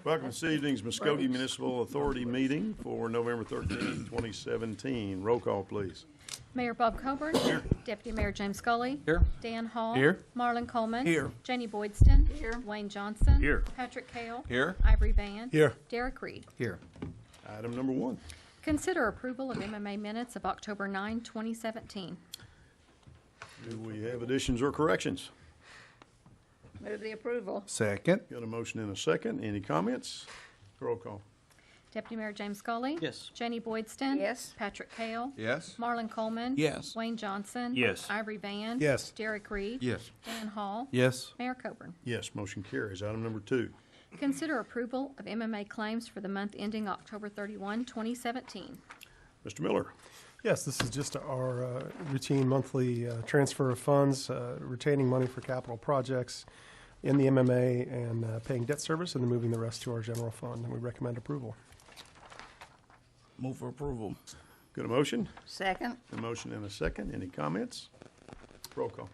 Welcome to this evening's Muskogee Municipal Authority meeting for November 13, 2017. Roll call, please. Mayor Bob Coburn. Here. Deputy Mayor James Scully. Here. Dan Hall. Here. Marlon Coleman. Here. Janie Boydston. Here. Wayne Johnson. Here. Patrick Kale. Here. Ivory Van. Here. Derek Reed. Here. Item number 1. Consider approval of MMA minutes of October 9, 2017. Do we have additions or corrections? Move the approval. Second. Got a motion and a second. Any comments? Roll call. Deputy Mayor James Scully. Yes. Janie Boydston. Yes. Patrick Kale. Yes. Marlon Coleman. Yes. Wayne Johnson. Yes. Ivory Van. Yes. Derek Reed. Yes. Dan Hall. Yes. Mayor Coburn. Yes, motion carries. Item number 2. Consider approval of MMA claims for the month ending October 31, 2017. Mr. Miller. Yes, this is just our routine monthly transfer of funds, retaining money for capital projects in the MMA and paying debt service, and then moving the rest to our general fund, and we recommend approval. Move for approval. Got a motion? Second. A motion and a second. Any comments? Roll call.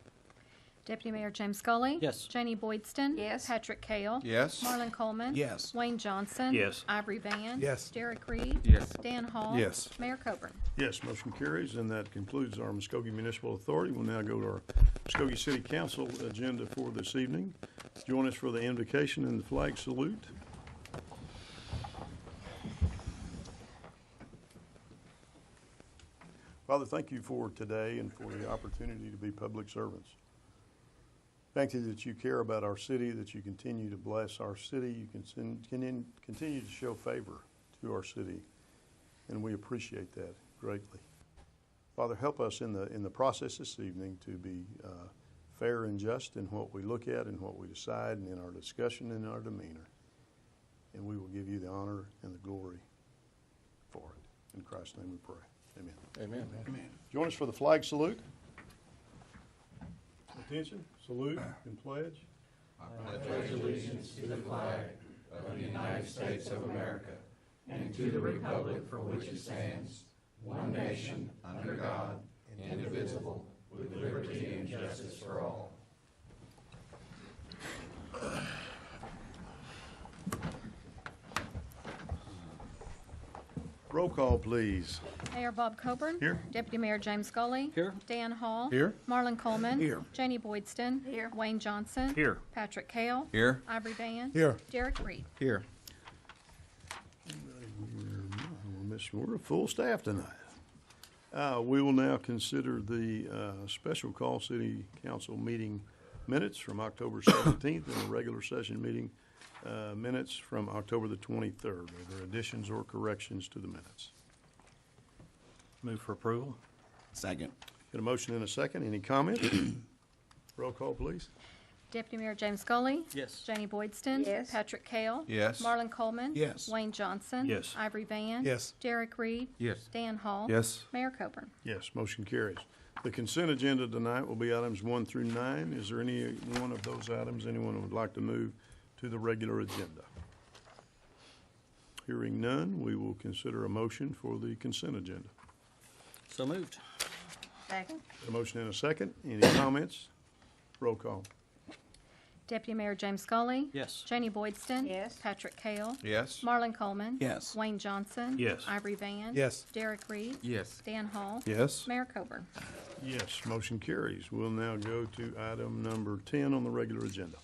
Deputy Mayor James Scully. Yes. Janie Boydston. Yes. Patrick Kale. Yes. Marlon Coleman. Yes. Wayne Johnson. Yes. Ivory Van. Yes. Derek Reed. Yes. Dan Hall. Yes. Mayor Coburn. Yes, motion carries, and that concludes our Muskogee Municipal Authority. We'll now go to our Muskogee City Council agenda for this evening. Join us for the invocation and the flag salute. Father, thank you for today and for the opportunity to be public servants. Thank you that you care about our city, that you continue to bless our city, you continue to show favor to our city, and we appreciate that greatly. Father, help us in the process this evening to be fair and just in what we look at and what we decide and in our discussion and in our demeanor. And we will give you the honor and the glory for it. In Christ's name we pray. Amen. Amen. Amen. Join us for the flag salute. Attention, salute and pledge. I pledge allegiance to the flag of the United States of America and to the republic for which it stands, one nation, under God, indivisible, with liberty and justice for all. Roll call, please. Mayor Bob Coburn. Here. Deputy Mayor James Scully. Here. Dan Hall. Here. Marlon Coleman. Here. Janie Boydston. Here. Wayne Johnson. Here. Patrick Kale. Here. Ivory Van. Here. Derek Reed. Here. We're a full staff tonight. We will now consider the special call city council meeting minutes from October 17th and the regular session meeting minutes from October the 23rd. Are there additions or corrections to the minutes? Move for approval. Second. Got a motion and a second. Any comment? Roll call, please. Deputy Mayor James Scully. Yes. Janie Boydston. Yes. Patrick Kale. Yes. Marlon Coleman. Yes. Wayne Johnson. Yes. Ivory Van. Yes. Derek Reed. Yes. Dan Hall. Yes. Mayor Coburn. Yes, motion carries. The consent agenda tonight will be items 1 through 9. Is there any one of those items anyone would like to move to the regular agenda? Hearing none, we will consider a motion for the consent agenda. So moved. Second. A motion and a second. Any comments? Roll call. Deputy Mayor James Scully. Yes. Janie Boydston. Yes. Patrick Kale. Yes. Marlon Coleman. Yes. Wayne Johnson. Yes. Ivory Van. Yes. Derek Reed. Yes. Dan Hall. Yes. Mayor Coburn. Yes, motion carries. We'll now go to item number 10 on the regular agenda.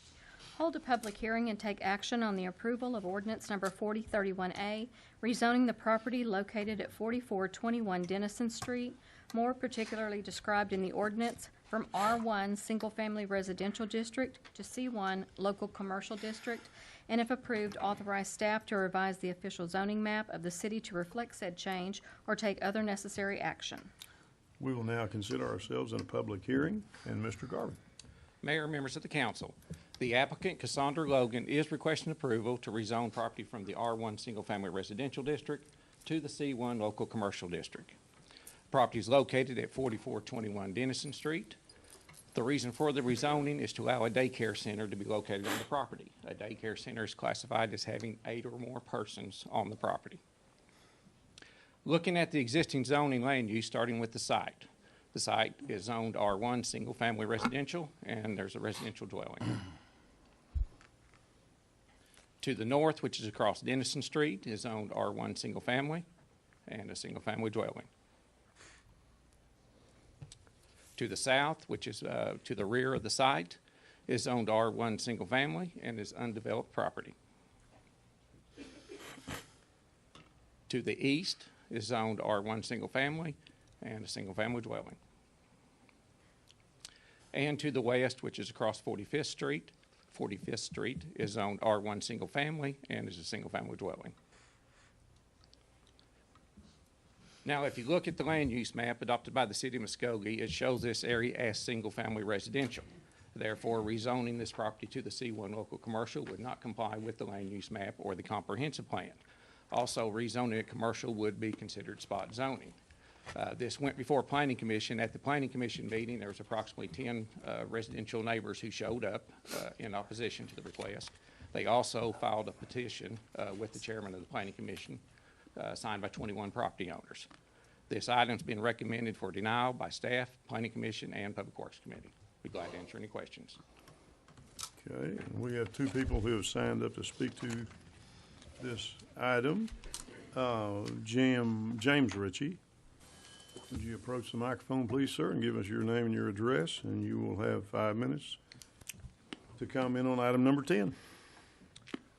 Hold a public hearing and take action on the approval of ordinance number 4031A, rezoning the property located at 4421 Dennison Street, more particularly described in the ordinance, from R1 Single Family Residential District to C1 Local Commercial District, and if approved, authorize staff to revise the official zoning map of the city to reflect said change or take other necessary action. We will now consider ourselves in a public hearing, and Mr. Garvin. Mayor, members of the council, the applicant, Cassandra Logan, is requesting approval to rezone property from the R1 Single Family Residential District to the C1 Local Commercial District. Property is located at 4421 Dennison Street. The reason for the rezoning is to allow a daycare center to be located on the property. A daycare center is classified as having 8 or more persons on the property. Looking at the existing zoning land use, starting with the site. The site is zoned R1 Single Family Residential, and there's a residential dwelling. To the north, which is across Dennison Street, is zoned R1 Single Family and a single family dwelling. To the south, which is to the rear of the site, is zoned R1 Single Family and is undeveloped property. To the east is zoned R1 Single Family and a single family dwelling. And to the west, which is across 45th Street is zoned R1 Single Family and is a single family dwelling. Now, if you look at the land use map adopted by the city of Muskogee, it shows this area as single-family residential. Therefore, rezoning this property to the C1 local commercial would not comply with the land use map or the comprehensive plan. Also, rezoning it commercial would be considered spot zoning. This went before Planning Commission. At the Planning Commission meeting, there was approximately 10 residential neighbors who showed up in opposition to the request. They also filed a petition with the chairman of the Planning Commission, signed by 21 property owners. This item's been recommended for denial by staff, Planning Commission, and Public Works Committee. Be glad to answer any questions. Okay, and we have two people who have signed up to speak to this item. James Ritchie. Would you approach the microphone, please, sir, and give us your name and your address, and you will have 5 minutes to comment on item number 10.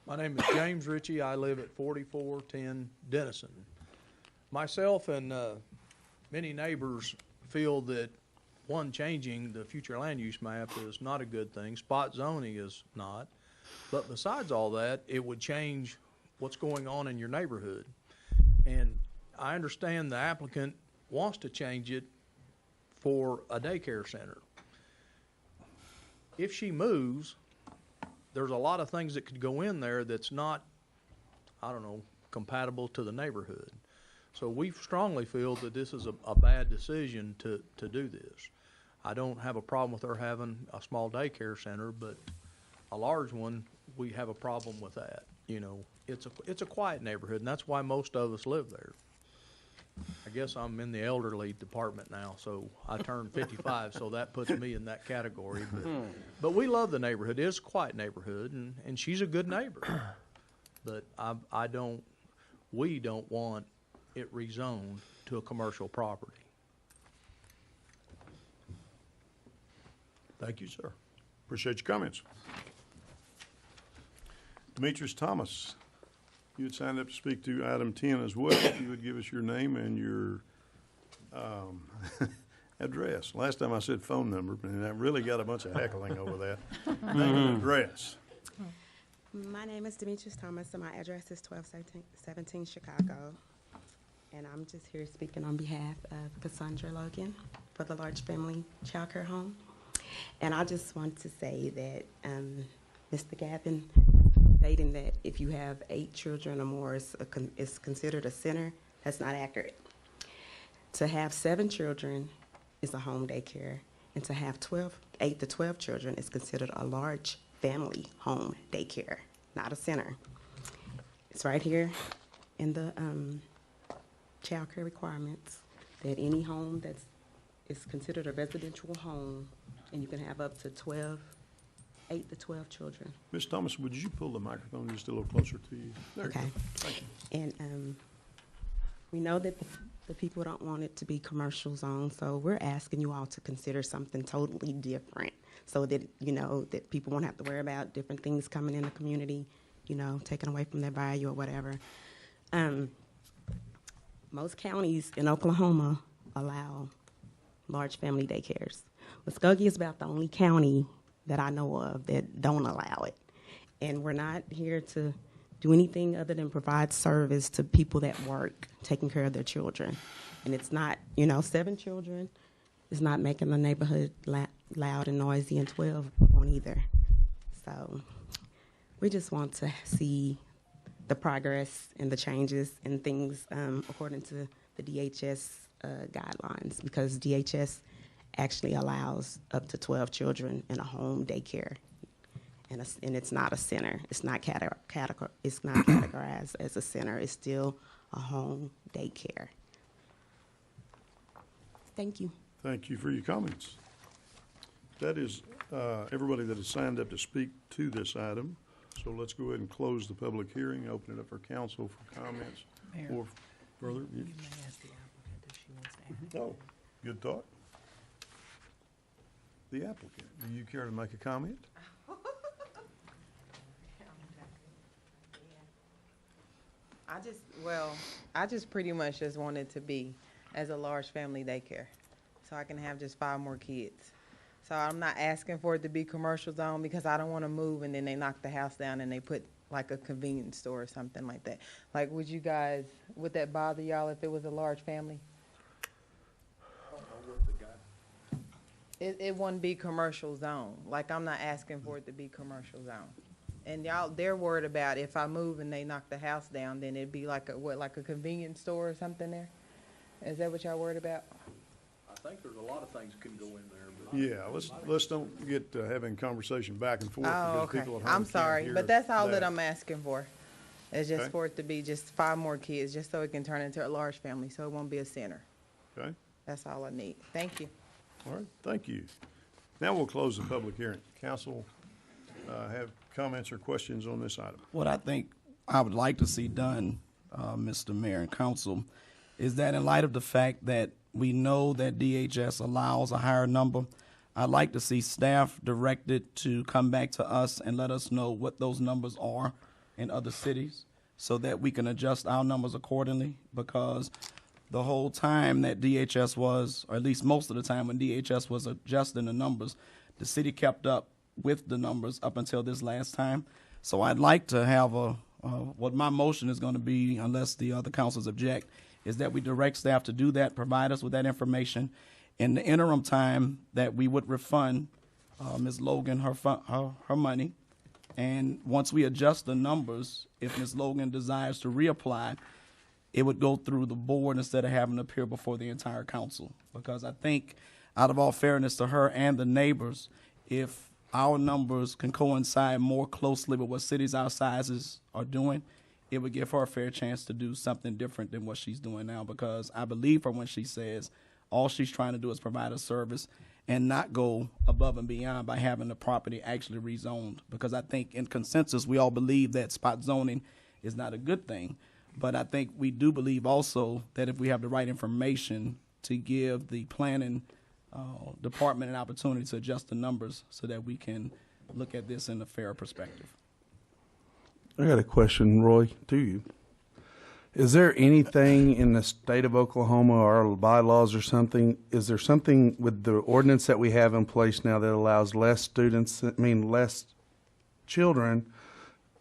My name is James Ritchie. I live at 4410 Dennison. Myself and many neighbors feel that, one, changing the future land use map is not a good thing. Spot zoning is not. But besides all that, it would change what's going on in your neighborhood. And I understand the applicant wants to change it for a daycare center. If she moves, there's a lot of things that could go in there that's not, I don't know, compatible to the neighborhood. So we strongly feel that this is a bad decision to do this. I don't have a problem with her having a small daycare center, but a large one, we have a problem with that. You know, it's a quiet neighborhood, and that's why most of us live there. I guess I'm in the elderly department now, so I turned 55, so that puts me in that category. But we love the neighborhood. It is a quiet neighborhood, and she's a good neighbor. But we don't want it rezoned to a commercial property. Thank you, sir. Appreciate your comments. Demetrius Thomas, you had signed up to speak to item 10 as well. If you would give us your name and your address. Last time I said phone number, and I really got a bunch of heckling over that. Name and address. My name is Demetrius Thomas, and my address is 1217 Chicago. And I'm just here speaking on behalf of Cassandra Logan for the large family child care home. And I just want to say that Mr. Gavin stating that if you have 8 children or more, it's considered a center. That's not accurate. To have 7 children is a home daycare, and to have 8 to 12 children is considered a large family home daycare, not a center. It's right here in the child care requirements that any home is considered a residential home, and you can have up to 8 to 12 children. Ms. Thomas, would you pull the microphone just a little closer to you? There Okay. you go. Thank you. And we know that the people don't want it to be commercial zone, so we're asking you all to consider something totally different so that, you know, that people won't have to worry about different things coming in the community, you know, taken away from their value or whatever. Most counties in Oklahoma allow large family daycares. Muskogee is about the only county that I know of that don't allow it. And we're not here to do anything other than provide service to people that work, taking care of their children. And it's not, you know, 7 children is not making the neighborhood loud and noisy, and 12 won't either. So we just want to see the progress and the changes and things according to the DHS guidelines, because DHS actually allows up to 12 children in a home daycare, and it's not a center. It's not categorized as a center. It's still a home daycare. Thank you. Thank you for your comments. That is everybody that has signed up to speak to this item. So let's go ahead and close the public hearing, open it up for council for comments or further. You may ask the applicant if she wants to add. Oh, good thought. The applicant, do you care to make a comment? I just pretty much just wanted to be as a large family daycare, so I can have just 5 more kids. So I'm not asking for it to be commercial zone because I don't want to move and then they knock the house down and they put like a convenience store or something like that. Like, would that bother y'all if it was a large family? It wouldn't be commercial zone. Like, I'm not asking for it to be commercial zone. And they're worried about if I move and they knock the house down, then it'd be like a convenience store or something there? Is that what y'all worried about? I think there's a lot of things can go in there, but. Yeah, let's don't get having conversation back and forth Oh, because okay. people at home I'm can't sorry, hear but that's all that that. I'm asking for. It's just Okay. for it to be just 5 more kids, just so it can turn into a large family, so it won't be a center. Okay, That's all I need. Thank you. all right, thank you. Now we'll close the public hearing. Council, have comments or questions on this item? What I think I would like to see done, Mr. Mayor and Council, is that in light of the fact that we know that DHS allows a higher number, I'd like to see staff directed to come back to us and let us know what those numbers are in other cities so that we can adjust our numbers accordingly, because the whole time that DHS was, or at least most of the time when DHS was adjusting the numbers, the city kept up with the numbers up until this last time. So I'd like to have what my motion is going to be, unless the other councils object, is that we direct staff to do that, provide us with that information. In the interim time, that we would refund Ms. Logan her money. And once we adjust the numbers, if Ms. Logan desires to reapply, it would go through the board instead of having to appear before the entire council. Because I think, out of all fairness to her and the neighbors, if our numbers can coincide more closely with what cities our sizes are doing, it would give her a fair chance to do something different than what she's doing now. Because I believe her when she says all she's trying to do is provide a service and not go above and beyond by having the property actually rezoned. Because I think in consensus, we all believe that spot zoning is not a good thing. But I think we do believe also that if we have the right information to give the planning department an opportunity to adjust the numbers so that we can look at this in a fair perspective. I got a question, Roy, to you. Is there anything in the state of Oklahoma or bylaws or something, is there something with the ordinance that we have in place now that allows less children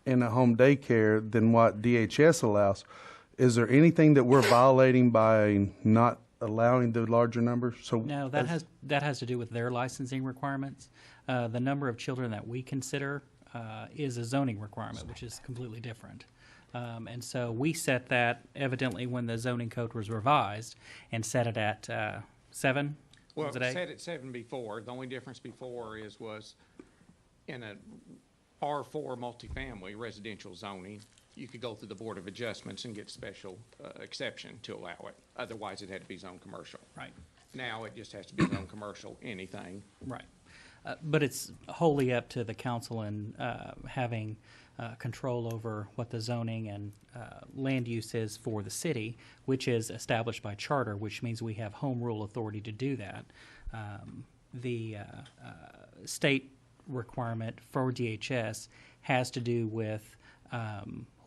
in a home daycare than what DHS allows? Is there anything that we're violating by not allowing the larger number? So No, that has to do with their licensing requirements. The number of children that we consider is a zoning requirement, which is completely different. And so we set that evidently when the zoning code was revised and set it at 7. Well, Was it 8? set at 7 before. The only difference before was in a R4 multifamily residential zoning, you could go through the Board of Adjustments and get special exception to allow it. Otherwise, it had to be zone commercial. Right. Now it just has to be zone commercial, anything. Right. But it's wholly up to the council and having control over what the zoning and land use is for the city, which is established by charter, which means we have home rule authority to do that. The state requirement for DHS has to do with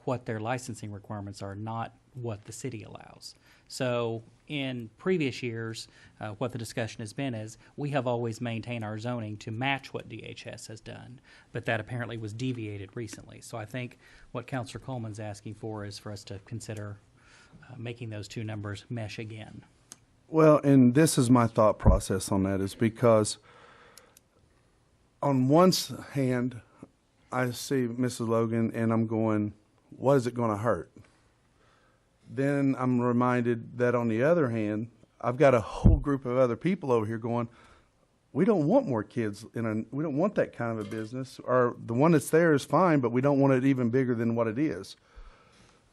what their licensing requirements are, not what the city allows. So in previous years, what the discussion has been is we have always maintained our zoning to match what DHS has done, but that apparently was deviated recently. So I think what Councilor Coleman's asking for is for us to consider making those two numbers mesh again. Well, and this is my thought process on that, is because on one hand, I see Mrs. Logan and I'm going, what is it going to hurt? Then I'm reminded that on the other hand, I've got a whole group of other people over here going, we don't want more kids we don't want that kind of a business, or the one that's there is fine, but we don't want it even bigger than what it is.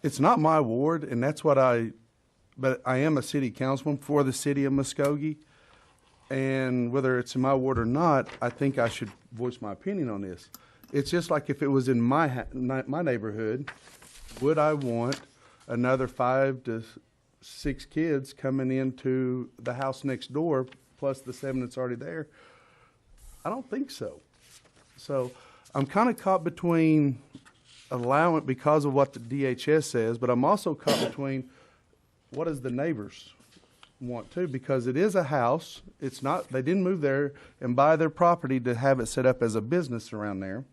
It's not my ward, and that's what but I am a city councilman for the city of Muskogee, and whether it's in my ward or not, I think I should voice my opinion on this. It's just like if it was in my neighborhood, would I want another 5 to 6 kids coming into the house next door, plus the 7 that's already there? I don't think so. So I'm kind of caught between allowing because of what the DHS says, but I'm also caught between what does the neighbors want to, because it is a house. It's not, they didn't move there and buy their property to have it set up as a business around there.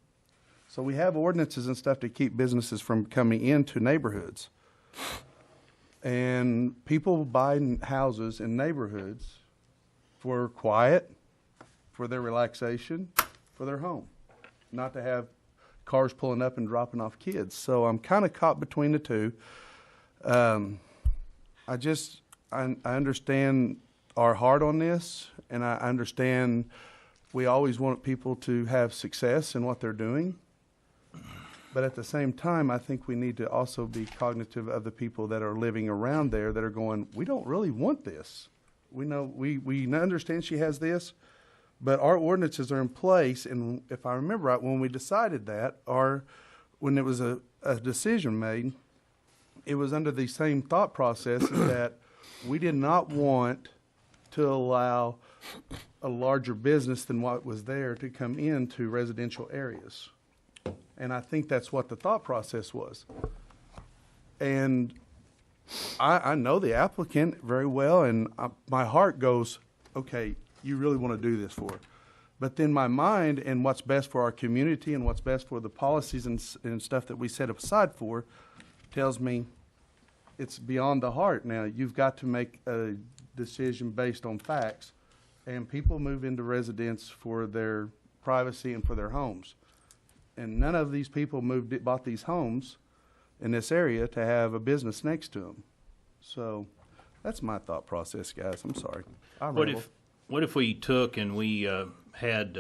So we have ordinances and stuff to keep businesses from coming into neighborhoods. And people buy houses in neighborhoods for quiet, for their relaxation, for their home, not to have cars pulling up and dropping off kids. So I'm kind of caught between the two. I understand our heart on this, and I understand we always want people to have success in what they're doing. But at the same time, I think we need to also be cognitive of the people that are living around there that are going, we don't really want this. We know, we understand she has this, but our ordinances are in place. And if I remember right, when we decided that, or when it was a decision made, it was under the same thought process that we did not want to allow a larger business than what was there to come into residential areas. And I think that's what the thought process was. And I know the applicant very well, and my heart goes, okay, you really want to do this for her. But then my mind and what's best for our community and what's best for the policies and stuff that we set aside for tells me it's beyond the heart. Now, you've got to make a decision based on facts, and people move into residence for their privacy and for their homes. And none of these people bought these homes in this area to have a business next to them. So that's my thought process, guys. I'm sorry. What if we took and we had,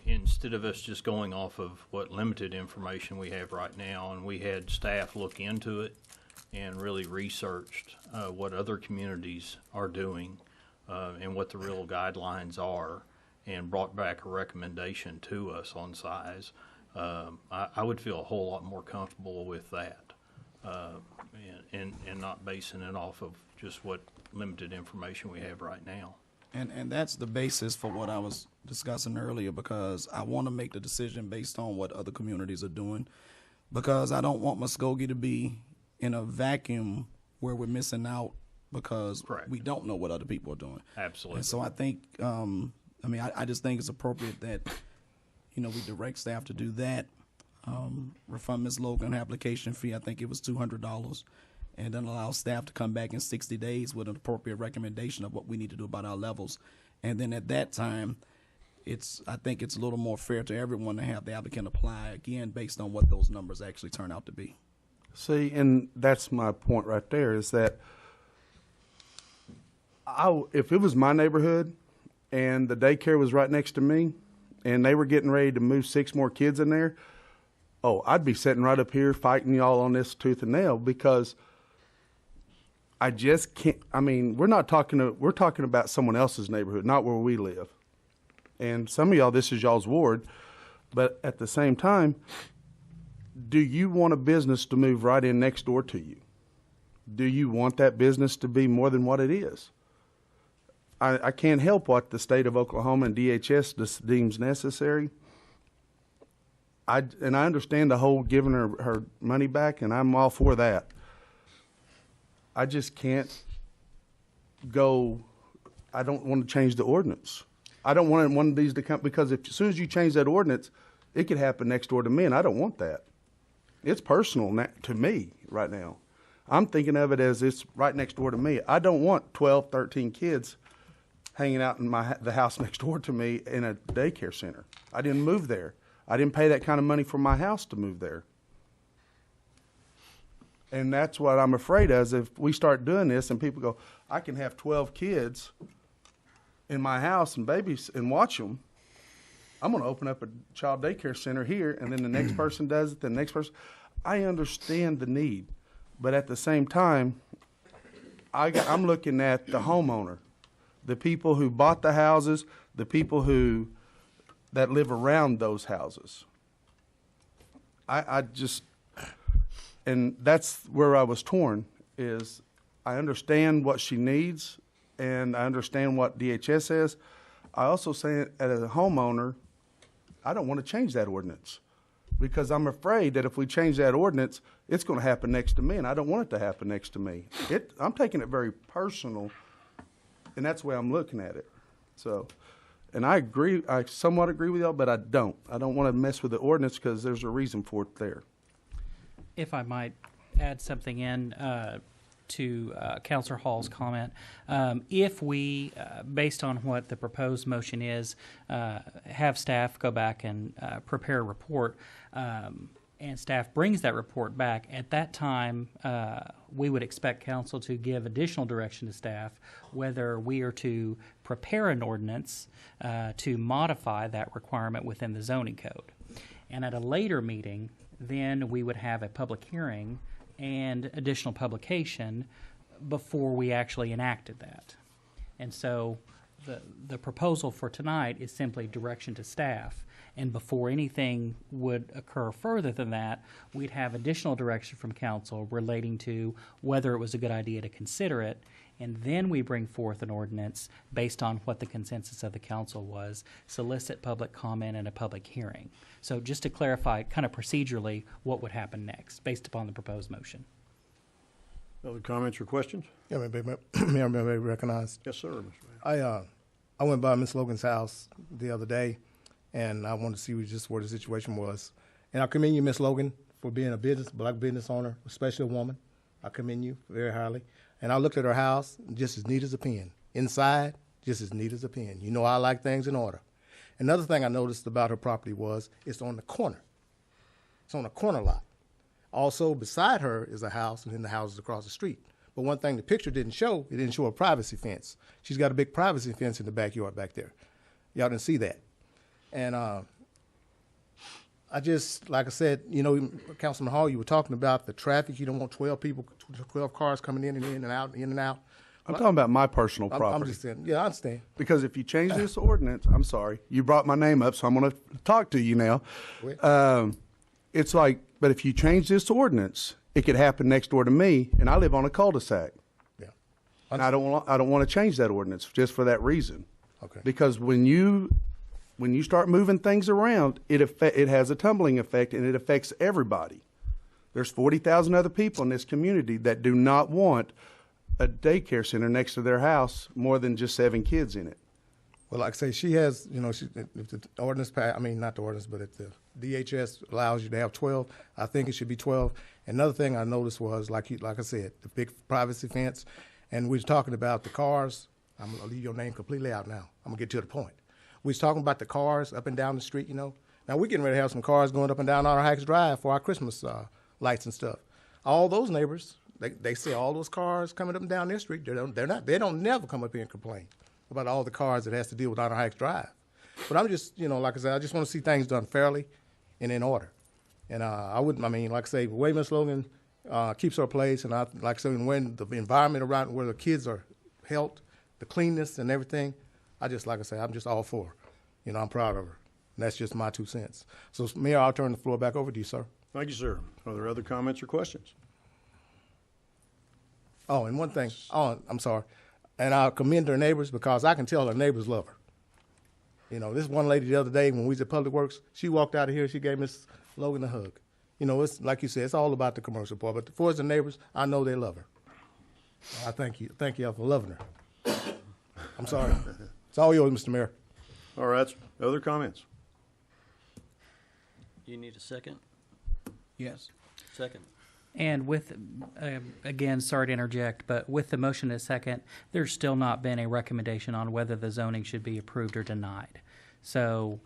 instead of us just going off of what limited information we have right now, and we had staff look into it and really researched what other communities are doing and what the real guidelines are, and brought back a recommendation to us on size, I would feel a whole lot more comfortable with that, and not basing it off of just what limited information we have right now. And that's the basis for what I was discussing earlier, because I want to make the decision based on what other communities are doing, because I don't want Muskogee to be in a vacuum where we're missing out because Correct. We don't know what other people are doing. Absolutely. And so I think, I just think it's appropriate that, we direct staff to do that. Refund Ms. Logan her application fee. I think it was $200, and then allow staff to come back in 60 days with an appropriate recommendation of what we need to do about our levels. And then at that time, I think it's a little more fair to everyone to have the applicant apply again based on what those numbers actually turn out to be. See, and that's my point right there, is that if it was my neighborhood and the daycare was right next to me and they were getting ready to move 6 more kids in there, I'd be sitting right up here fighting y'all on this tooth and nail, because I just can't. We're talking about someone else's neighborhood, not where we live. And some of y'all, this is y'all's ward, but at the same time, do you want a business to move right in next door to you? Do you want that business to be more than what it is? I can't help what the state of Oklahoma and DHS deems necessary. I understand the whole giving her money back, and I'm all for that. I just can't go. I don't want to change the ordinance. I don't want one of these to come, because as soon as you change that ordinance, it could happen next door to me, and I don't want that. It's personal to me right now. I'm thinking of it as it's right next door to me. I don't want 12, 13 kids hanging out in the house next door to me in a daycare center. I didn't move there. I didn't pay that kind of money for my house to move there. And that's what I'm afraid of, is if we start doing this and people go, I can have 12 kids in my house and babies and watch them, I'm going to open up a child daycare center here, and then the next person does it, the next person. I understand the need, but at the same time, I'm looking at the homeowner, the people who bought the houses, the people who that live around those houses. I just, and that's where I was torn, is I understand what she needs, and I understand what DHS says. I also say, as a homeowner, I don't want to change that ordinance, because I'm afraid that if we change that ordinance, it's going to happen next to me, and I don't want it to happen next to me. I'm taking it very personal, and that's the way I'm looking at it. So, and I agree, I somewhat agree with y'all, but I don't. I don't want to mess with the ordinance because there's a reason for it there. If I might add something in to Councilor Hall's comment, if we, based on what the proposed motion is, have staff go back and prepare a report, and staff brings that report back, at that time, we would expect council to give additional direction to staff whether we are to prepare an ordinance to modify that requirement within the zoning code. And at a later meeting, then we would have a public hearing and additional publication before we actually enacted that. And so the proposal for tonight is simply direction to staff. And before anything would occur further than that, we'd have additional direction from council relating to whether it was a good idea to consider it. And then we bring forth an ordinance based on what the consensus of the council was, solicit public comment and a public hearing. So just to clarify kind of procedurally what would happen next based upon the proposed motion. Other comments or questions? Yeah, may I be recognized? Yes, sir, Mr. Mayor. I went by Miss Logan's house the other day, and I wanted to see just where the situation was. And I commend you, Miss Logan, for being a black business owner, especially a woman. I commend you very highly. And I looked at her house, just as neat as a pin. Inside, just as neat as a pin. You know I like things in order. Another thing I noticed about her property was it's on the corner. It's on a corner lot. Also, beside her is a house, and then the house is across the street. But one thing the picture didn't show, it didn't show a privacy fence. She's got a big privacy fence in the backyard back there. Y'all didn't see that. And I just, like I said, you know, Councilman Hall, you were talking about the traffic. You don't want 12 cars coming in and out, in and out. I'm talking about my personal property. I'm just saying, yeah, I understand. Because if you change this ordinance, I'm sorry, you brought my name up, so I'm going to talk to you now. It's like, but if you change this ordinance, it could happen next door to me, and I live on a cul-de-sac. Yeah. And I don't want to change that ordinance just for that reason. Okay. Because when you start moving things around, it has a tumbling effect, and it affects everybody. There's 40,000 other people in this community that do not want a daycare center next to their house more than just 7 kids in it. Well, like I say, she has, you know, if the ordinance, I mean, not the ordinance, but if the DHS allows you to have 12, I think it should be 12. Another thing I noticed was, like I said, the big privacy fence, and we was talking about the cars. I'm going to leave your name completely out now. I'm going to get to the point. We was talking about the cars up and down the street, you know. Now, we're getting ready to have some cars going up and down Honor Heights Drive for our Christmas lights and stuff. All those neighbors, they see all those cars coming up and down their street. They don't never come up here and complain about all the cars that has to deal with Honor Heights Drive. But I'm just, you know, like I said, I just want to see things done fairly and in order. And like I say, the way Ms. Logan keeps her place, and like I said, when the environment around where the kids are held, the cleanness and everything, like I say, I'm just all for her. You know, I'm proud of her. And that's just my 2 cents. So, Mayor, I'll turn the floor back over to you, sir. Thank you, sir. Are there other comments or questions? Oh, and one thing. Oh, I'm sorry. And I'll commend her neighbors because I can tell her neighbors love her. You know, this one lady the other day when we was at Public Works, she walked out of here, she gave Miss Logan a hug. You know, it's like you said, it's all about the commercial part. But for the neighbors, I know they love her. I thank you. Thank y'all for loving her. I'm sorry. It's all yours, Mr. Mayor. All right. Other comments? You need a second? Yes. Second. And with, again, sorry to interject, but with the motion and second, there's still not been a recommendation on whether the zoning should be approved or denied. So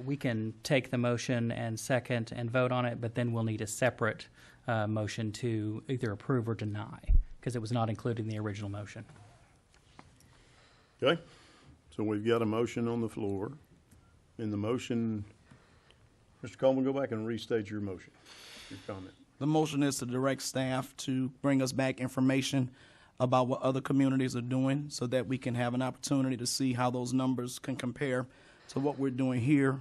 we can take the motion and second and vote on it, but then we'll need a separate motion to either approve or deny because it was not included in the original motion. Okay. So we've got a motion on the floor. In the motion, Mr. Coleman, go back and restate your motion, your comment. The motion is to direct staff to bring us back information about what other communities are doing so that we can have an opportunity to see how those numbers can compare to what we're doing here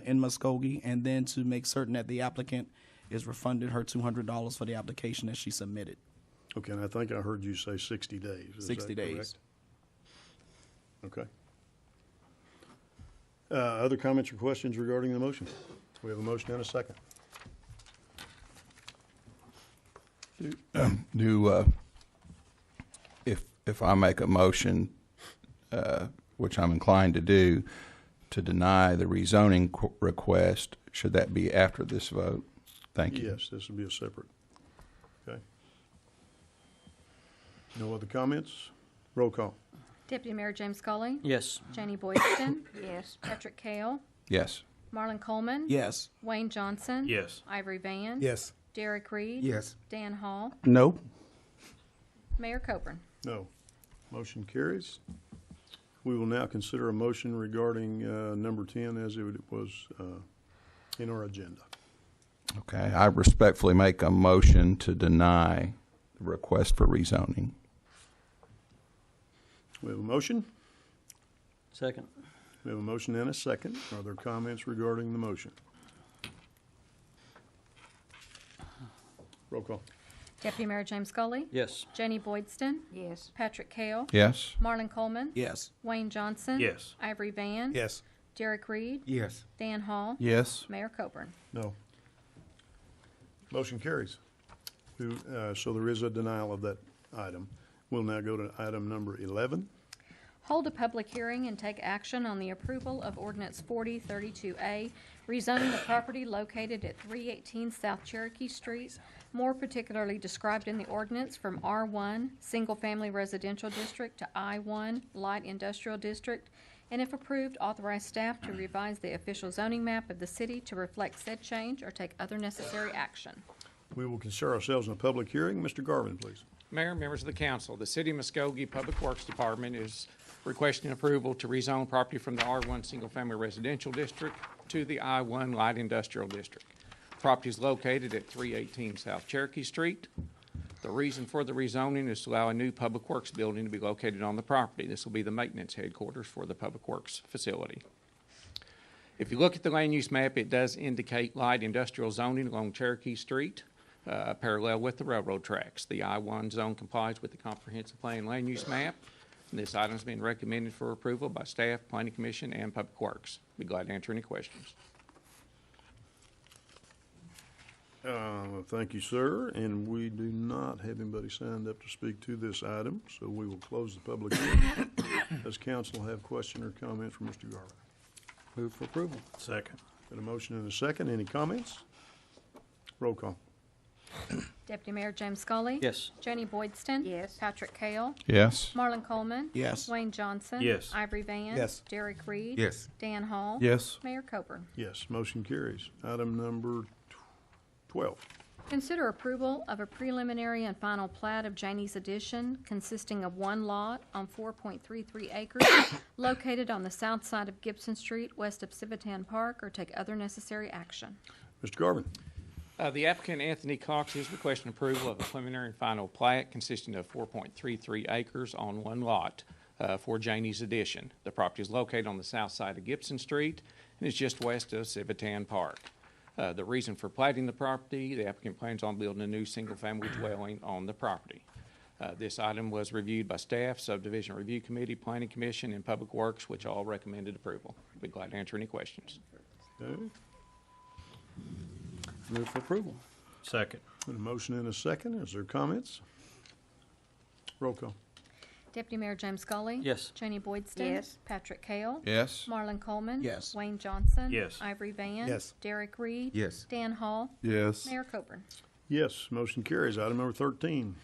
in Muskogee, and then to make certain that the applicant is refunded her $200 for the application that she submitted. Okay, and I think I heard you say 60 days. Is 60 that days. correct? Okay. Other comments or questions regarding the motion? We have a motion and a second. If I make a motion, which I'm inclined to do, to deny the rezoning request, should that be after this vote? Thank you. Yes, this will be a separate. Okay. No other comments? Roll call. Deputy Mayor James Scully. Yes. Janie Boydston. Yes. Patrick Kale. Yes. Marlon Coleman. Yes. Wayne Johnson. Yes. Ivory Van. Yes. Derek Reed. Yes. Dan Hall. No. Mayor Coburn. No. Motion carries. We will now consider a motion regarding number 10 as it was in our agenda. Okay. I respectfully make a motion to deny the request for rezoning. We have a motion. Second. We have a motion and a second. Are there comments regarding the motion? Roll call. Deputy Mayor James Scully. Yes. Janie Boydston. Yes. Patrick Kale. Yes. Marlon Coleman. Yes. Wayne Johnson. Yes. Ivory Van. Yes. Derek Reed. Yes. Dan Hall. Yes. Mayor Coburn. No. Motion carries. So there is a denial of that item. We'll now go to item number 11. Hold a public hearing and take action on the approval of ordinance 4032A, rezoning the property located at 318 South Cherokee Street, more particularly described in the ordinance from R1 Single Family Residential District to I1 Light Industrial District, and if approved, authorize staff to revise the official zoning map of the city to reflect said change or take other necessary action. We will consider ourselves in a public hearing. Mr. Garvin, please. Mayor, members of the council, the City of Muskogee Public Works Department is requesting approval to rezone property from the R1 Single Family Residential District to the I1 Light Industrial District. Property is located at 318 South Cherokee Street. The reason for the rezoning is to allow a new Public Works building to be located on the property. This will be the maintenance headquarters for the Public Works facility. If you look at the land use map, it does indicate light industrial zoning along Cherokee Street, parallel with the railroad tracks. The I1 zone complies with the comprehensive plan land use map. And this item has been recommended for approval by staff, Planning Commission, and Public Works. Be glad to answer any questions. Thank you, sir. And we do not have anybody signed up to speak to this item, so we will close the public hearing. Does council have question or comment for Mr. Garvin? Move for approval. Second. Got a motion and a second. Any comments? Roll call. Deputy Mayor James Scully. Yes. Janie Boydston. Yes. Patrick Kale. Yes. Marlon Coleman. Yes. Wayne Johnson. Yes. Ivory Van. Yes. Derek Reed. Yes. Dan Hall. Yes. Mayor Coburn. Yes, motion carries. Item number 12. Consider approval of a preliminary and final plat of Janie's Addition consisting of one lot on 4.33 acres located on the south side of Gibson Street, west of Civitan Park, or take other necessary action. Mr. Garvin. The applicant, Anthony Cox, is requesting approval of a preliminary and final plat consisting of 4.33 acres on one lot for Janie's Addition. The property is located on the south side of Gibson Street and is just west of Civitan Park. The reason for platting the property, the applicant plans on building a new single-family dwelling on the property. This item was reviewed by staff, Subdivision Review Committee, Planning Commission, and Public Works, which all recommended approval. Be glad to answer any questions. Okay. Move for approval. Second. Got a motion and a second. Is there comments? Roll call. Deputy Mayor James Scully. Yes. Janie Boydston. Yes. Patrick Kale. Yes. Marlon Coleman. Yes. Wayne Johnson. Yes. Ivory Van. Yes. Derek Reed. Yes. Dan Hall. Yes. Mayor Coburn. Yes, motion carries. Item number 13.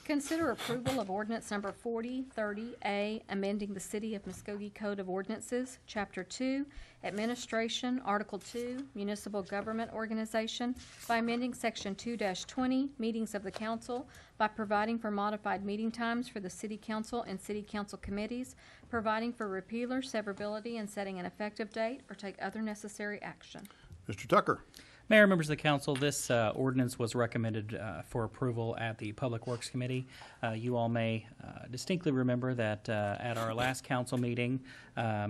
Consider approval of ordinance number 4030A, amending the City of Muskogee Code of Ordinances, Chapter 2, Administration, Article 2, Municipal Government Organization, by amending Section 2-20, Meetings of the Council, by providing for modified meeting times for the City Council and City Council committees, providing for repealer, severability, and setting an effective date, or take other necessary action. Mr. Tucker. Mayor, members of the council, this ordinance was recommended for approval at the Public Works Committee. You all may distinctly remember that at our last council meeting,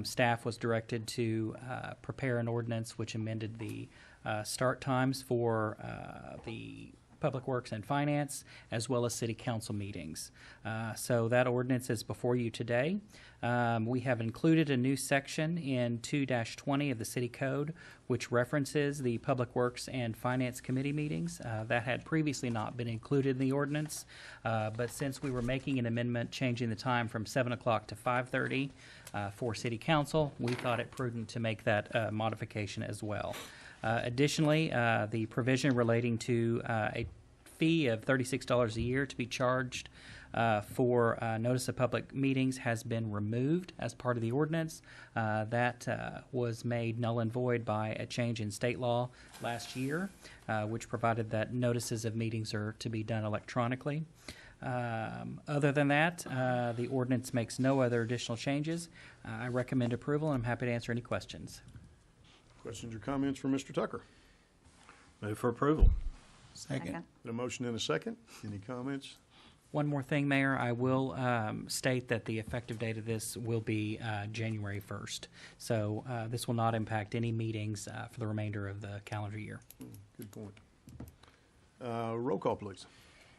staff was directed to prepare an ordinance which amended the start times for the Public Works and Finance, as well as City Council meetings. So that ordinance is before you today. We have included a new section in 2-20 of the City Code, which references the Public Works and Finance Committee meetings. That had previously not been included in the ordinance, but since we were making an amendment changing the time from 7 o'clock to 5:30 for City Council, we thought it prudent to make that modification as well. Additionally, the provision relating to a fee of $36 a year to be charged for notice of public meetings has been removed as part of the ordinance. That was made null and void by a change in state law last year, which provided that notices of meetings are to be done electronically. Other than that, the ordinance makes no other additional changes. I recommend approval, and I'm happy to answer any questions. Questions or comments from Mr. Tucker? Move for approval. Second. A motion and a second. Any comments? One more thing, Mayor, I will state that the effective date of this will be January 1st. So this will not impact any meetings for the remainder of the calendar year. Good point. Roll call, please.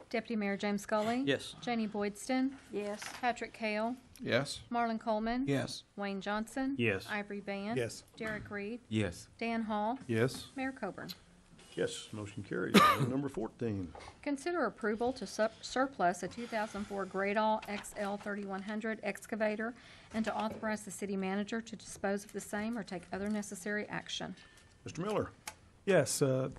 Deputy Mayor James Scully. Yes. Janie Boydston. Yes. Patrick Kale. Yes. Marlon Coleman. Yes. Wayne Johnson. Yes. Ivory Band. Yes. Derek Reed. Yes. Dan Hall. Yes. Mayor Coburn. Yes, motion carries. Item number 14. Consider approval to surplus a 2004 Greatall XL 3100 excavator and to authorize the city manager to dispose of the same or take other necessary action. Mr. Miller. Yes, the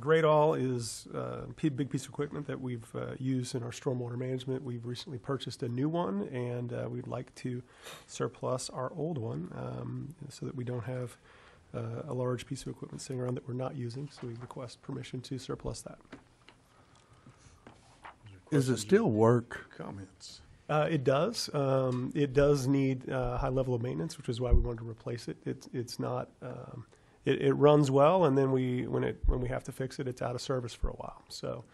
Greatall is a big piece of equipment that we've used in our stormwater management. We've recently purchased a new one, and we'd like to surplus our old one so that we don't have a large piece of equipment sitting around that we're not using. So we request permission to surplus that. Does it still work? Comments? It does. It does need a high level of maintenance, which is why we wanted to replace it. It's not. It runs well, and then when we have to fix it, it's out of service for a while. So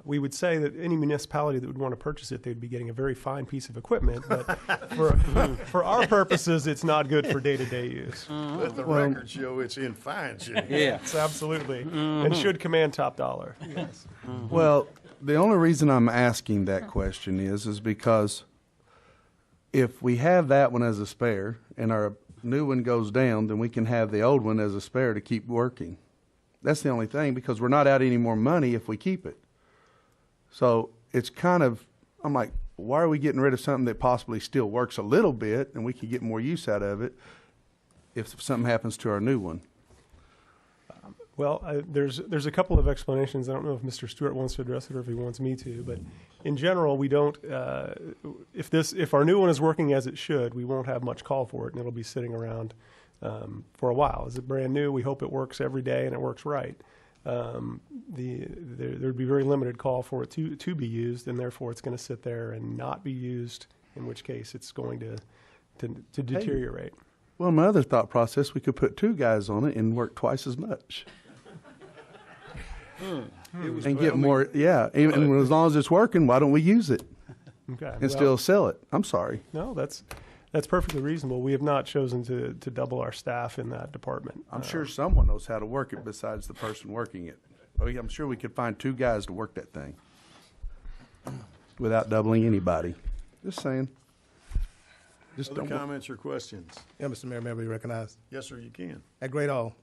we would say that any municipality that would want to purchase it, they'd be getting a very fine piece of equipment. But for our purposes, it's not good for day-to-day use. Let the record show it's in fine shape. Yes, absolutely, and should command top dollar. Yes. Well, the only reason I'm asking that question is because if we have that one as a spare and our new one goes down, then we can have the old one as a spare to keep working. That's the only thing, because we're not out any more money if we keep it. So it's kind of, I'm like, why are we getting rid of something that possibly still works a little bit and we could get more use out of it if something happens to our new one? Well, there's a couple of explanations. I don't know if Mr. Stewart wants to address it or if he wants me to, but in general, we don't. If our new one is working as it should, we won't have much call for it, and it'll be sitting around for a while. Is it brand new? We hope it works every day and it works right. There'd be very limited call for it to be used, and therefore it's going to sit there and not be used. In which case, it's going to deteriorate. Well, my other thought process, we could put two guys on it and work twice as much. And get more, yeah. And as long as it's working, why don't we use it Okay. and still sell it? I'm sorry. No, that's perfectly reasonable. We have not chosen to double our staff in that department. I'm sure someone knows how to work it besides the person working it. Oh, yeah, I'm sure we could find two guys to work that thing without doubling anybody. Just saying. Just Other don't. comments or questions? Yeah, Mr. Mayor, may I be recognized? Yes, sir, you can. That Greatall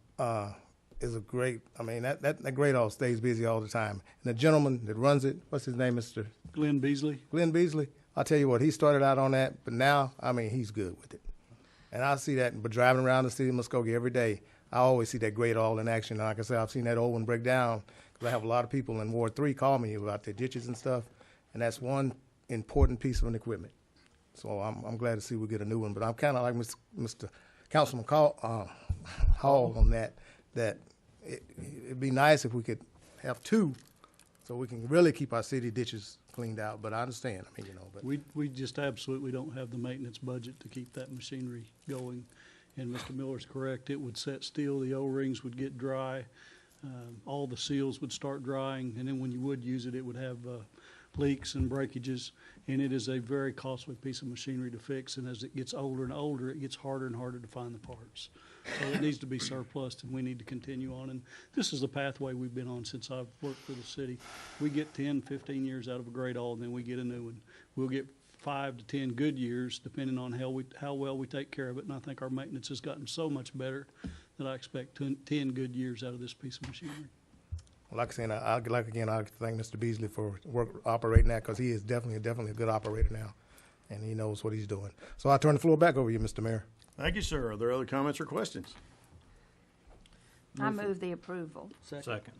is a great, I mean, that Greatall stays busy all the time. And the gentleman that runs it, what's his name, Mr.? Glenn Beasley. Glenn Beasley. I'll tell you what, he started out on that, but now, I mean, he's good with it. And I see that, but driving around the city of Muskogee every day, I always see that Greatall in action. And like I said, I've seen that old one break down, because I have a lot of people in Ward 3 call me about their ditches and stuff, and that's one important piece of an equipment. So I'm glad to see we get a new one, but I'm kind of like Mr. Councilman Hall on that it'd be nice if we could have two so we can really keep our city ditches cleaned out, but I understand, I mean, but. We just absolutely don't have the maintenance budget to keep that machinery going. And Mr. Miller's correct, it would set still, the O-rings would get dry. all the seals would start drying, and then when you would use it, it would have leaks and breakages, and it is a very costly piece of machinery to fix, and as it gets older and older, it gets harder and harder to find the parts. So it needs to be surplused, and we need to continue on, and this is the pathway we've been on since I've worked for the city. We get 10, 15 years out of a great all, and then we get a new one. We'll get 5 to 10 good years, depending on how well we take care of it, and I think our maintenance has gotten so much better that I expect 10 good years out of this piece of machinery. Like I said, I thank Mr. Beasley for operating that, because he is definitely a good operator now, and he knows what he's doing. So I turn the floor back over to you, Mr. Mayor. Thank you, sir. Are there other comments or questions? I move the approval. Second.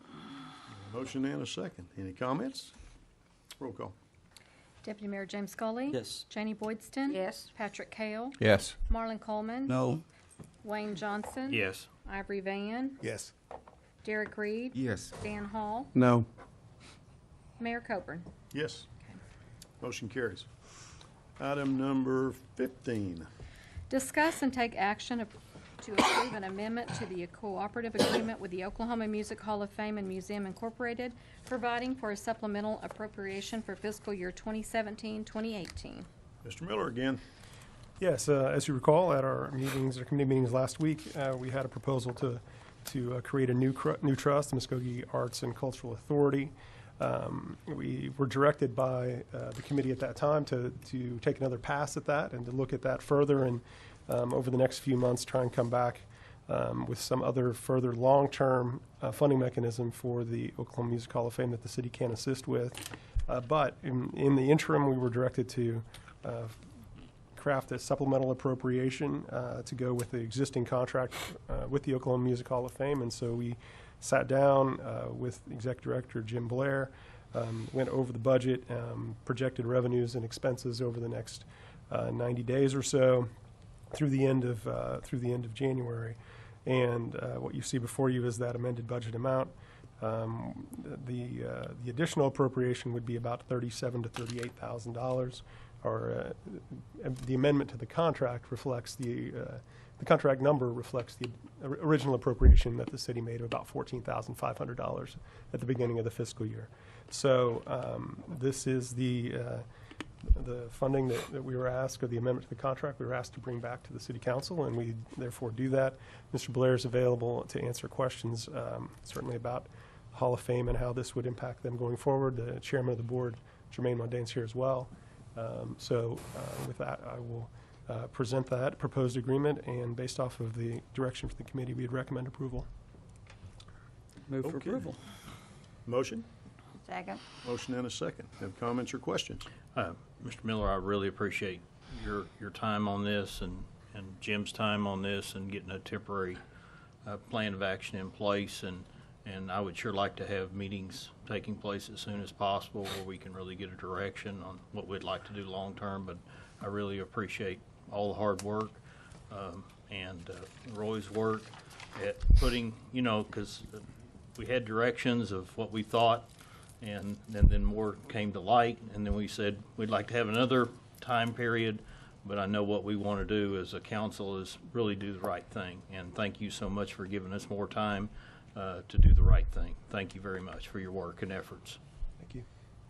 Motion and a second. Any comments? Roll call. Deputy Mayor James Scully. Yes. Janie Boydston. Yes. Patrick Kale. Yes. Marlon Coleman. No. Wayne Johnson. Yes. Ivory Van. Yes. Derek Reed. Yes. Dan Hall. No. Mayor Coburn. Yes. Motion carries. Item number 15. Discuss and take action to approve an amendment to the cooperative agreement with the Oklahoma Music Hall of Fame and Museum Incorporated, providing for a supplemental appropriation for fiscal year 2017-2018. Mr. Miller again. Yes, as you recall, at our meetings, our committee meetings last week, we had a proposal to create a new trust, the Muskogee Arts and Cultural Authority. We were directed by the committee at that time to take another pass at that and to look at that further, and over the next few months try and come back with some other further long-term funding mechanism for the Oklahoma Music Hall of Fame that the city can assist with. But in the interim, we were directed to craft a supplemental appropriation to go with the existing contract with the Oklahoma Music Hall of Fame, and so we sat down with Executive Director Jim Blair, went over the budget, projected revenues and expenses over the next 90 days or so through the end of January. And what you see before you is that amended budget amount. The additional appropriation would be about $37,000 to $38,000. Or the amendment to the contract reflects the contract number reflects the original appropriation that the city made of about $14,500 at the beginning of the fiscal year. So this is the funding that we were asked, or the amendment to the contract we were asked to bring back to the City Council, and we therefore do that. Mr. Blair is available to answer questions, certainly about Hall of Fame and how this would impact them going forward. The chairman of the board, Jermaine Mundane's here as well. With that, I will present that proposed agreement, and based off of the direction from the committee, we'd recommend approval. Move for Okay. approval. Motion? Second. Motion and a second. Have comments or questions? Mr. Miller, I really appreciate your time on this and Jim's time on this and getting a temporary plan of action in place. And I would sure like to have meetings taking place as soon as possible where we can really get a direction on what we'd like to do long term. But I really appreciate all the hard work and Roy's work at putting, because we had directions of what we thought, and then more came to light, and then we said we'd like to have another time period, but I know what we want to do as a council is really do the right thing. And thank you so much for giving us more time to do the right thing. Thank you very much for your work and efforts. Thank you.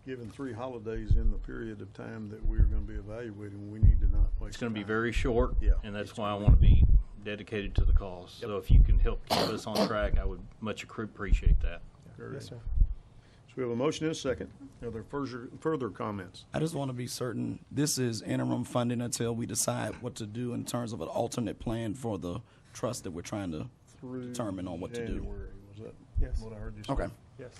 Given 3 holidays in the period of time that we're going to be evaluating, we need to not waste It's going to be time. very short, Yeah, and that's it's why I gonna want to be dedicated to the cause. Yep. So if you can help keep us on track, I would much appreciate that. Very Yes, good. sir. So we have a motion and a second. Are there further comments? I just want to be certain, this is interim funding until we decide what to do in terms of an alternate plan for the trust that we're trying to Through determine on what to do. January. Was that Yes. what I heard you say? Okay. Yes.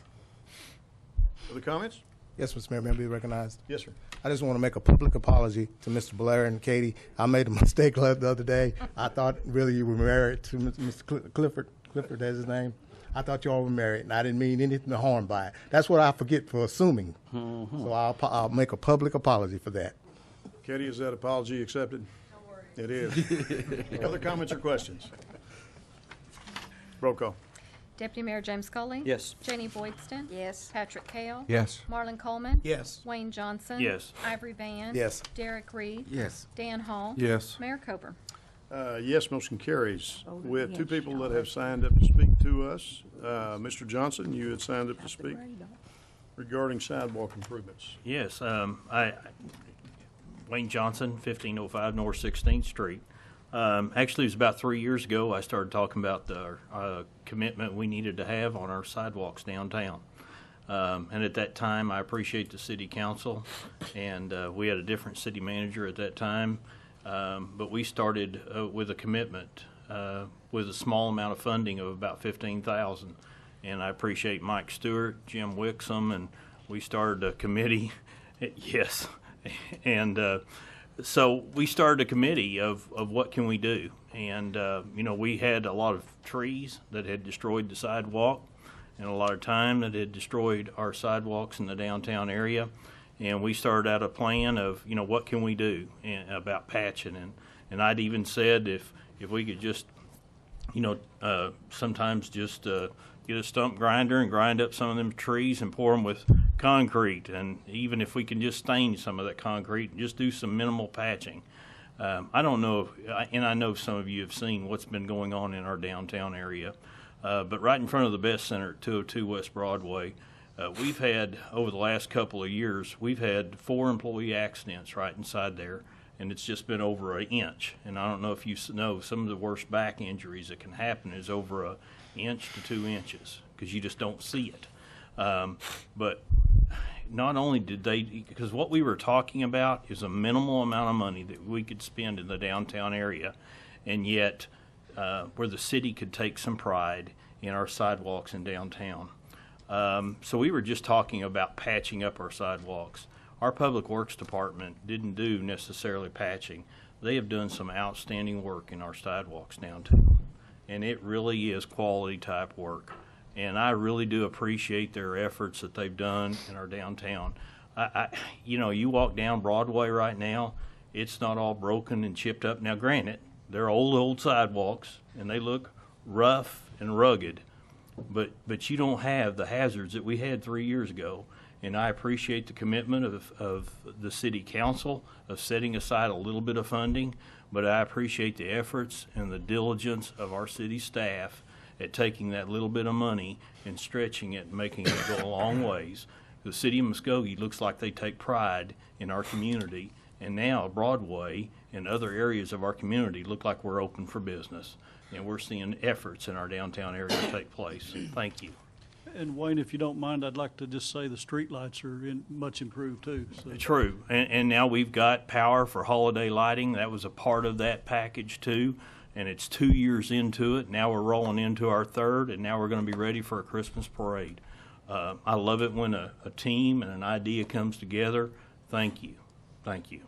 Other comments? Yes, Mr. Mayor, may I be recognized? Yes, sir. I just want to make a public apology to Mr. Blair and Katie. I made a mistake the other day. I thought really you were married to Mr. Clifford. Clifford, that's his name. I thought you all were married, and I didn't mean anything to harm by it. That's what I forget for assuming. So I'll make a public apology for that. Katie, is that apology accepted? No worries. It is. Other comments or questions? Roll call. Deputy Mayor James Scully. Yes. Janie Boydston. Yes. Patrick Kale. Yes. Marlon Coleman. Yes. Wayne Johnson. Yes. Ivory Van. Yes. Derek Reed. Yes. Dan Hall. Yes. Mayor Coburn. Yes, motion carries. Oh, We have two yes, people that y'all. have signed up to speak to us. Mr. Johnson, you had signed up to speak regarding sidewalk improvements. Yes, Wayne Johnson, 1505 North 16th Street. Actually, it was about 3 years ago I started talking about the commitment we needed to have on our sidewalks downtown. And at that time, I appreciate the city council, and we had a different city manager at that time. But we started with a commitment with a small amount of funding of about $15,000. And I appreciate Mike Stewart, Jim Wixom, and we started a committee. Yes. And so we started a committee of what can we do. And, we had a lot of trees that had destroyed the sidewalk and a lot of time that had destroyed our sidewalks in the downtown area. And we started out a plan of, what can we do about patching. And I'd even said if we could just, sometimes just get a stump grinder and grind up some of them trees and pour them with concrete. And even if we can just stain some of that concrete and just do some minimal patching. I don't know, and I know some of you have seen what's been going on in our downtown area. But right in front of the Best Center at 202 West Broadway, we've had, over the last couple of years, we've had 4 employee accidents right inside there, and it's just been over an inch. And I don't know if you know, some of the worst back injuries that can happen is over an inch to 2 inches, because you just don't see it. But not only did they, because what we were talking about is a minimal amount of money that we could spend in the downtown area, and yet where the city could take some pride in our sidewalks in downtown. So we were just talking about patching up our sidewalks. Our Public Works Department didn't do necessarily patching. They have done some outstanding work in our sidewalks downtown, and it really is quality type work. And I really do appreciate their efforts that they've done in our downtown. You walk down Broadway right now, it's not all broken and chipped up. Now, granted, they're old sidewalks, and they look rough and rugged, but you don't have the hazards that we had 3 years ago. And I appreciate the commitment of the city council of setting aside a little bit of funding, but I appreciate the efforts and the diligence of our city staff at taking that little bit of money and stretching it and making it go a long ways. The city of Muskogee looks like they take pride in our community, and now Broadway and other areas of our community look like we're open for business, and we're seeing efforts in our downtown area take place. Thank you. And Wayne, if you don't mind, I'd like to just say the streetlights are much improved too. So. True, and now we've got power for holiday lighting. That was a part of that package too, and it's 2 years into it. Now we're rolling into our third, and now we're going to be ready for a Christmas parade. I love it when a team and an idea comes together. Thank you. Thank you.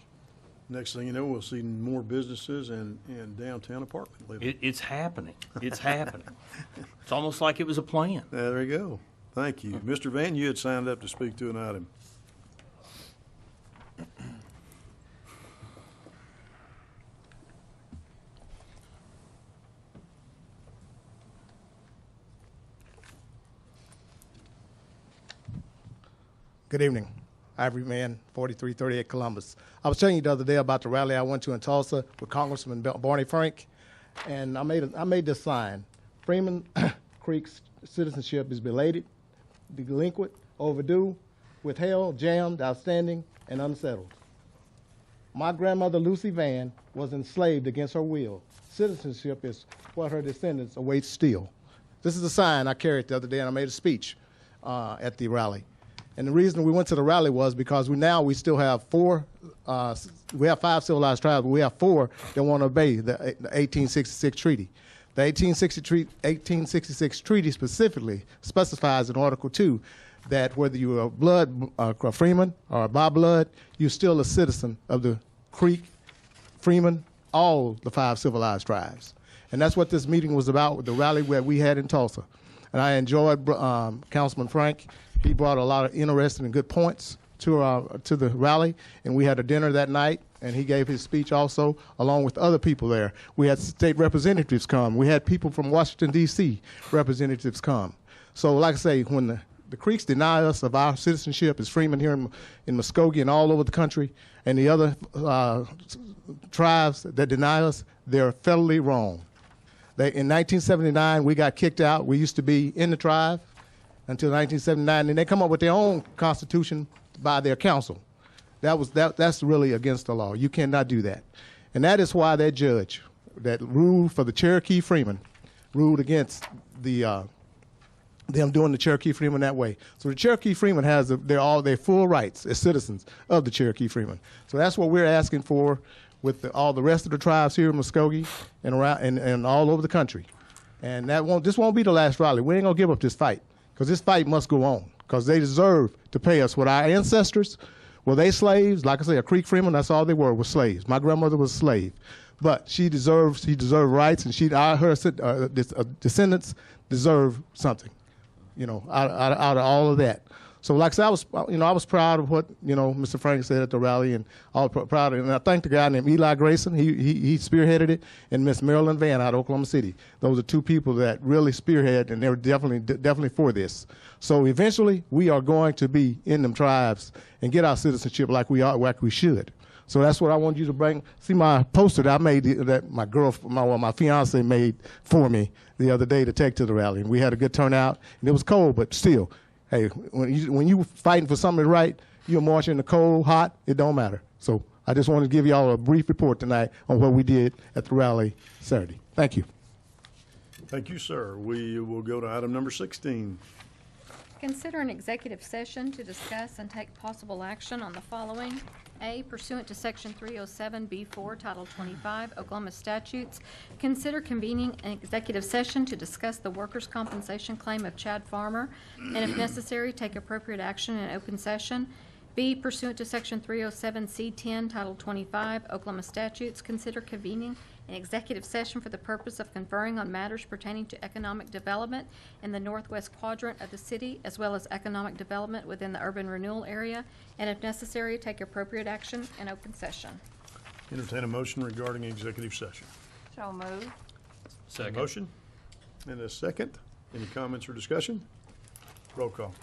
Next thing you know, we'll see more businesses and downtown apartment living. It's happening. It's happening. It's almost like it was a plan. There you go. Thank you. Mr. Van, you had signed up to speak to an item. Good evening. Ivory Man, 4338 Columbus. I was telling you the other day about the rally I went to in Tulsa with Congressman Barney Frank, and I made this sign. Freeman Creek's citizenship is belated, delinquent, overdue, withheld, jammed, outstanding, and unsettled. My grandmother, Lucy Van, was enslaved against her will. Citizenship is what her descendants await still. This is a sign I carried the other day, and I made a speech at the rally. And the reason we went to the rally was because we still have 5 civilized tribes, but we have 4 that want to obey the 1866 treaty. The 1866 treaty specifically specifies in Article 2 that whether you are a Freeman or by blood, you're still a citizen of the Creek, Freeman, all the 5 civilized tribes. And that's what this meeting was about with the rally that we had in Tulsa. And I enjoyed Councilman Frank. He brought a lot of interesting and good points to the rally, and we had a dinner that night, and he gave his speech also, along with other people there. We had state representatives come. We had people from Washington, D.C. representatives come. So like I say, when the Creeks deny us of our citizenship as Freeman here in Muskogee and all over the country, and the other tribes that deny us, they're federally wrong. In 1979, we got kicked out. We used to be in the tribe until 1979, and they come up with their own constitution by their council. That's really against the law. You cannot do that. And that is why that judge that ruled for the Cherokee Freeman ruled against them doing the Cherokee Freeman that way. So the Cherokee Freeman has their full rights as citizens of the Cherokee Freeman. So that's what we're asking for with all the rest of the tribes here in Muskogee and around and all over the country. And this won't be the last rally. We ain't gonna give up this fight, because this fight must go on, because they deserve to pay us what our ancestors were. They slaves? Like I say, a Creek Freeman, that's all they were, was slaves. My grandmother was a slave. But she deserved rights, and her descendants deserve something, out of all of that. So, like I said, I was proud of what Mr. Frank said at the rally, and all proud of it. And I thank the guy named Eli Grayson. He spearheaded it, and Miss Marilyn Van out of Oklahoma City. Those are two people that really spearhead, and they were definitely for this. So eventually, we are going to be in them tribes and get our citizenship like we should. So that's what I want you to bring. See my poster that I made, that my fiance made for me the other day to take to the rally. And we had a good turnout, and it was cold, but still, hey, when you fighting for something right, you're marching in the cold, hot, it don't matter. So I just want to give y'all a brief report tonight on what we did at the rally Saturday. Thank you. Thank you, sir. We will go to item number 16. Consider an executive session to discuss and take possible action on the following. A, pursuant to Section 307B4, Title 25, Oklahoma statutes, consider convening an executive session to discuss the workers' compensation claim of Chad Farmer, and if necessary, take appropriate action in open session. B, pursuant to Section 307C10, Title 25, Oklahoma statutes, consider convening an executive session for the purpose of conferring on matters pertaining to economic development in the northwest quadrant of the city, as well as economic development within the urban renewal area, and if necessary, take appropriate action in open session. Entertain a motion regarding executive session. So moved. Second. Motion and a second. Any comments or discussion? Roll call.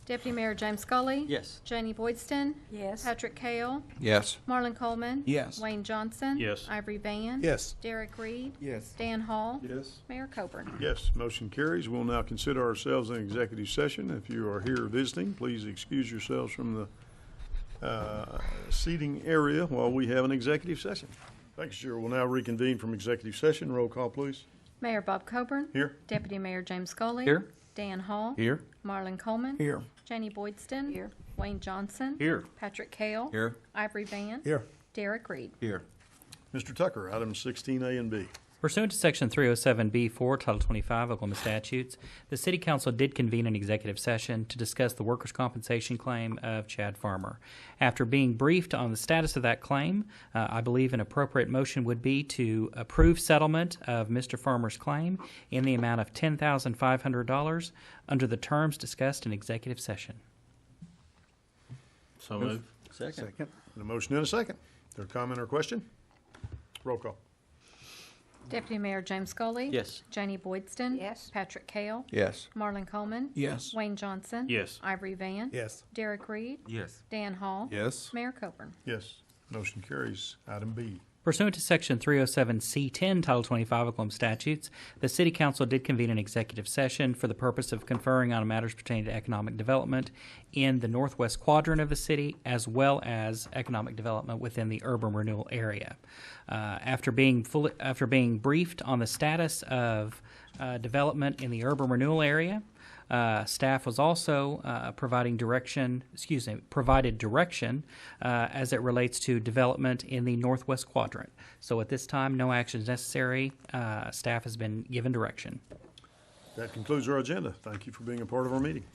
Deputy Mayor James Scully. Yes. Janie Boydston. Yes. Patrick Kale. Yes. Marlon Coleman. Yes. Wayne Johnson. Yes. Ivory Van. Yes. Derek Reed. Yes. Dan Hall. Yes. Mayor Coburn. Yes, motion carries. We'll now consider ourselves in executive session. If you are here visiting, please excuse yourselves from the seating area while we have an executive session. Thanks, sir. We'll now reconvene from executive session. Roll call, please. Mayor Bob Coburn. Here. Deputy Mayor James Scully. Here. Dan Hall. Here. Marlon Coleman. Here. Janie Boydston. Here. Wayne Johnson. Here. Patrick Kale. Here. Ivory Van. Here. Derek Reed. Here. Mr. Tucker, items 16A and B. Pursuant to Section 307B4, Title 25, Oklahoma statutes, the City Council did convene an executive session to discuss the workers' compensation claim of Chad Farmer. After being briefed on the status of that claim, I believe an appropriate motion would be to approve settlement of Mr. Farmer's claim in the amount of $10,500 under the terms discussed in executive session. So moved. Second. And a motion and a second. Is there a comment or question? Roll call. Deputy Mayor James Scully. Yes. Janie Boydston. Yes. Patrick Kale. Yes. Marlon Coleman. Yes. Wayne Johnson. Yes. Ivory Van. Yes. Derek Reed. Yes. Dan Hall. Yes. Mayor Coburn. Yes, motion carries. Item B. Pursuant to Section 307C10, Title 25 Oklahoma statutes, the City Council did convene an executive session for the purpose of conferring on matters pertaining to economic development in the northwest quadrant of the city, as well as economic development within the urban renewal area. After being briefed on the status of development in the urban renewal area, staff was also provided direction as it relates to development in the northwest quadrant. So at this time, no action is necessary. Staff has been given direction. That concludes our agenda. Thank you for being a part of our meeting.